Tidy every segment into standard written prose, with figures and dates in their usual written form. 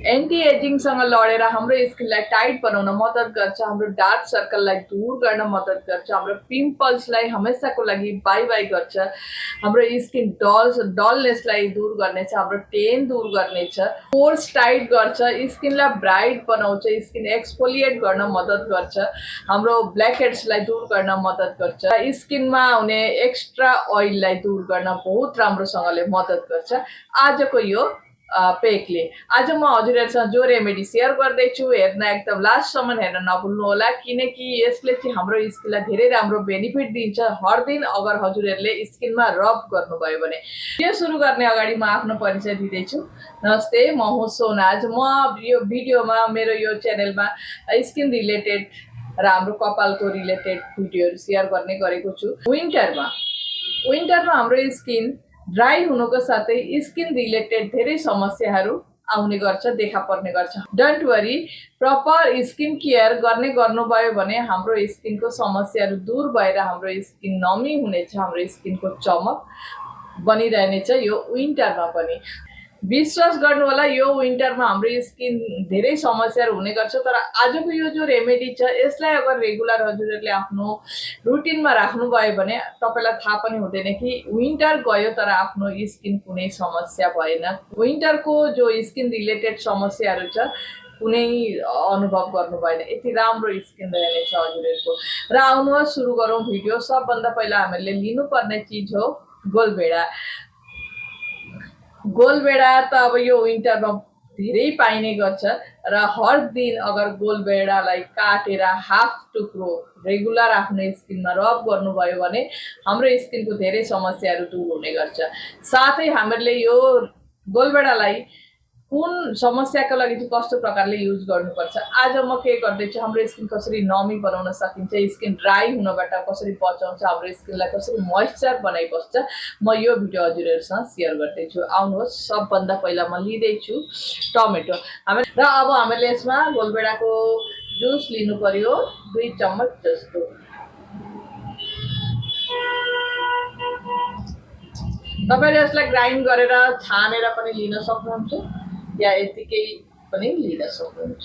Anti एजिङसँग लडेर हाम्रो स्किनलाई tight बनाउन मद्दत गर्छ, हाम्रो डार्क सर्कललाई दूर गर्न मद्दत गर्छ, हाम्रो पिम्पल्सलाई हमेसाको लागि बाई बाई गर्छ, हाम्रो स्किन डलनेसलाई दूर गर्नेछ, हाम्रो टेन दूर गर्नेछ, पोर्स टाइट गर्छ, स्किनलाई ब्राइट बनाउँछ, स्किन एक्सफोलिएट गर्न मद्दत गर्छ, हाम्रो ब्ल्याक हेड्सलाई दूर गर्न मद्दत गर्छ, स्किनमा हुने एक्स्ट्रा ऑयललाई दूर गर्न बहुत राम्रोसँगले मद्दत गर्छ आजको यो पेकले। आज म हजुरहरुसँग जो रेमेडी शेयर गर्दैछु हेर्न एकदम लास्टसम्म हेर्न नभुल्नु होला, किनकि यसले चाहिँ हाम्रो स्किनलाई धेरै राम्रो बेनिफिट दिन्छ हर दिन अगर हजुरहरुले स्किनमा रब गर्नुभयो भने। भिडियो सुरु गर्ने अगाडि म आफ्नो परिचय दिँदैछु। नमस्ते, म हुँ सोनाज। म यो भिडियोमा मेरो यो च्यानलमा स्किन रिलेटेड र हाम्रो कपालको रिलेटेड भिडियोहरु शेयर गर्ने गरेको छु। विन्टरमा हाम्रो स्किन ड्राई हुनुको साथै स्किन रिलेटेड धेरै समस्याहरू आउने गर्छ, देखा पर्ने गर्छ। Don't worry, proper skin care गर्नुभयो भने हाम्रो स्किनको समस्याहरू दूर भएर हाम्रो स्किन नमी हुनेछ, हाम्रो स्किनको चमक बनिरहनेछ यो विन्टरमा पनि। विश्वास गर्नु होला, यो विन्टरमा हाम्रो स्किन धेरै समस्याहरू हुने गर्छ, तर आजको यो जो रेमेडी छ यसलाई अगर रेगुलर हजुरहरूले आफ्नो रुटिनमा राख्नुभयो भने तपाईँलाई थाहा पनि हुँदैन कि विन्टर गयो तर आफ्नो स्किन कुनै समस्या भएन। विन्टरको जो स्किन रिलेटेड समस्याहरू छ कुनै अनुभव गर्नु भएन, यति राम्रो स्किन रहनेछ हजुरहरूको। र आउनुहोस् सुरु गरौँ भिडियो। सबभन्दा पहिला हामीले लिनुपर्ने चिज हो गोलभेडा। गोलभेडा त अब यो विन्टरमा धेरै पाइने गर्छ र हर दिन अगर गोलभेडालाई काटेर हाफ टुक्रो रेगुलर आफ्नो स्किनमा रब गर्नुभयो भने हाम्रो स्किनको धेरै समस्याहरू दूर हुने गर्छ। साथै हामीले यो गोलभेडालाई कुन समस्याको लागि चाहिँ कस्तो प्रकारले युज गर्नुपर्छ आज म के गर्दैछु, हाम्रो स्किन कसरी नमी बनाउन सकिन्छ, स्किन ड्राई हुनबाट कसरी बचाउँछ, हाम्रो स्किनलाई कसरी मोइस्चर बनाइबस्छ, म यो भिडियो हजुरहरूसँग सेयर गर्दैछु। आउनुहोस्, सबभन्दा पहिला म लिँदैछु टमेटो। र अब हामीले यसमा गोलभेडाको जुस लिनु पर्यो 2 चम्मच जस्तो। तपाईले यसलाई ग्राइन्ड गरेर छानेर पनि लिन सक्नुहुन्छ या यतिकै पनि लिन सक्नुहुन्छ।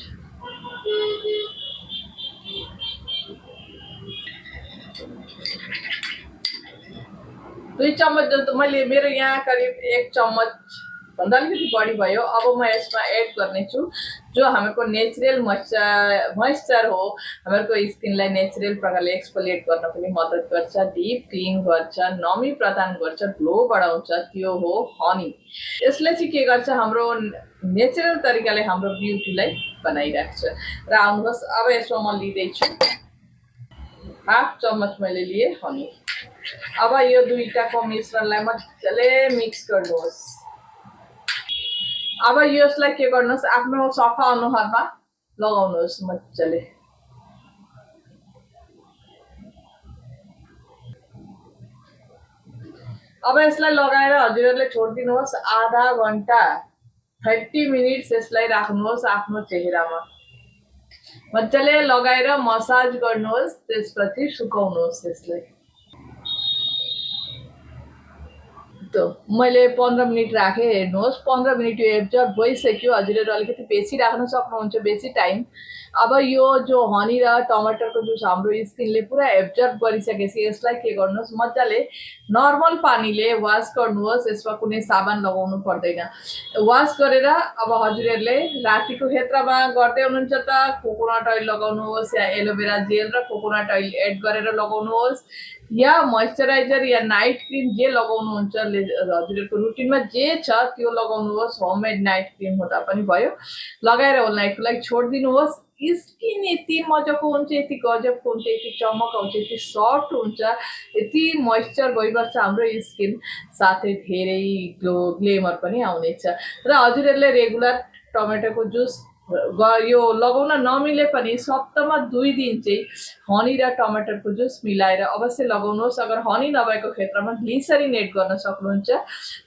2 चम्मच जस्तो मैले, मेरो यहाँ करिब 1 चम्मच भन्दा अलिकति बढी भयो। अब म यसमा एड गर्नेछु जो हाम्रो नेचुरल मोइस्चर हो, हाम्रो स्किनलाई नेचुरल प्रकारले एक्सफोलिएट गर्न पनि मद्दत गर्छ, डीप क्लिन गर्छ, नमी प्रदान गर्छ, ग्लो बढाउँछ, त्यो हो हनी। यसले चाहिँ के गर्छ, हाम्रो नेचुरल तरिकाले हाम्रो ब्युटीलाई बनाइराख्छ। र आउनुहोस्, अब यसमा म लिँदैछु हाफ चम्मच मैले लिए हनी। अब यो दुईटाको मिश्रणलाई मजाले मिक्स गर्नुहोस्। अब यसलाई के गर्नुहोस्, आफ्नो सफा अनुहारमा लगाउनुहोस् मजाले। अब यसलाई लगाएर हजुरहरूले छोडिदिनुहोस् आधा घन्टा, 30 मिनट्स यसलाई राख्नुहोस् आफ्नो चेहरामा। मजाले लगाएर मसाज गर्नुहोस्, त्यसपछि सुकाउनुहोस् यसलाई। तो मैले 15 मिनट राखेँ, हेर्नुहोस् 15 मिनट यो एब्जर्ब भइसक्यो। हजुरहरू अलिकति बेसी राख्न सक्नुहुन्छ, बेसी टाइम। अब यो जो हनी र टमाटरको जुस हाम्रो स्किनले पुरा एब्जर्ब गरिसकेपछि यसलाई के गर्नुहोस्, मजाले नर्मल पानीले वास गर्नुहोस्। यसमा कुनै साबुन लगाउनु पर्दैन। वास गरेर अब हजुरहरूले रातिको क्षेत्रमा गर्दै हुनुहुन्छ त कोकोनट ऑयल लगाउनुहोस् या एलोभेरा जेल र कोकोनट ऑयल एड गरेर लगाउनुहोस् या मोइस्चराइजर या नाइट क्रीम जे लगाउनुहुन्छ हजुरहरूको रुटिनमा जे छ त्यो लगाउनुहोस्। होममेड नाइट क्रीम हुँदा पनि भयो। लगाएर ओभरनाइटको लागि छोडिदिनुहोस्। स्किन यति मजाको हुन्छ, यति गजबको हुन्छ, यति चमक आउँछ, यति सफ्ट हुन्छ, यति मोइस्चर भइबस्छ हाम्रो स्किन, साथै धेरै ग्लेमर पनि आउनेछ। र हजुरहरूले रेगुलर टमेटोको जुस यो लगाउन नमिले पनि सप्ताहमा 2 दिन चाहिँ हनी र टमाटरको जुस मिलाएर अवश्य लगाउनुहोस्। अगर हनी नभएको क्षेत्रमा ग्लिसरिन एड गर्न सक्नुहुन्छ।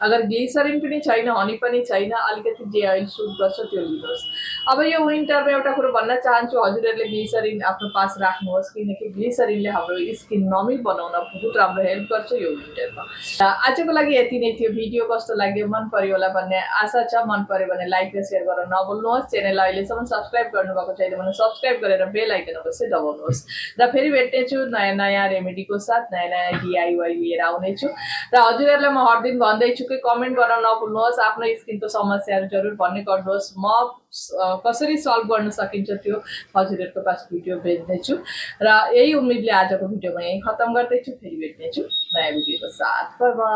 अगर ग्लिसरिन पनि छैन, हनी पनि छैन, अलिकति जे अइल सुट गर्छ त्यो लिनुहोस्। अब यो विन्टरमा एउटा कुरो भन्न चाहन्छु, हजुरहरूले ग्लिसरिन आफ्नो पास राख्नुहोस्, किनकि ग्लिसरिनले हाम्रो स्किन नमी बनाउन बहुत राम्रो हेल्प गर्छ यो विन्टरमा। आजको लागि यति नै थियो। भिडियो कस्तो लाग्यो, मन पर्यो होला भन्ने आशा छ। मन पर्यो भने लाइक र सेयर गर्न नभुल्नुहोस्। च्यानललाई अहिलेसम्म सब्सक्राइब गर्नुभएको छैन भने सब्सक्राइब गरेर बेल आइकन अवश्य दबाउनुहोस्। र फेरि भेट्नेछु नयाँ नयाँ रेमेडीको साथ, नयाँ नयाँ DIY लिएर आउनेछु। र हजुरहरूलाई म हर दिन भन्दैछु कि कमेन्ट गर्न नभुल्नुहोस्। आफ्नो स्किनको समस्याहरू जरुर भन्ने गर्नुहोस्। म कसरी सल्भ गर्न सकिन्छ त्यो हजुरहरूको पास भिडियो भेज्नेछु। र यही उम्मिदले आजको भिडियो म यहीँ खत्म गर्दैछु। फेरि भेट्नेछु नयाँ भिडियोको साथ। Bye bye.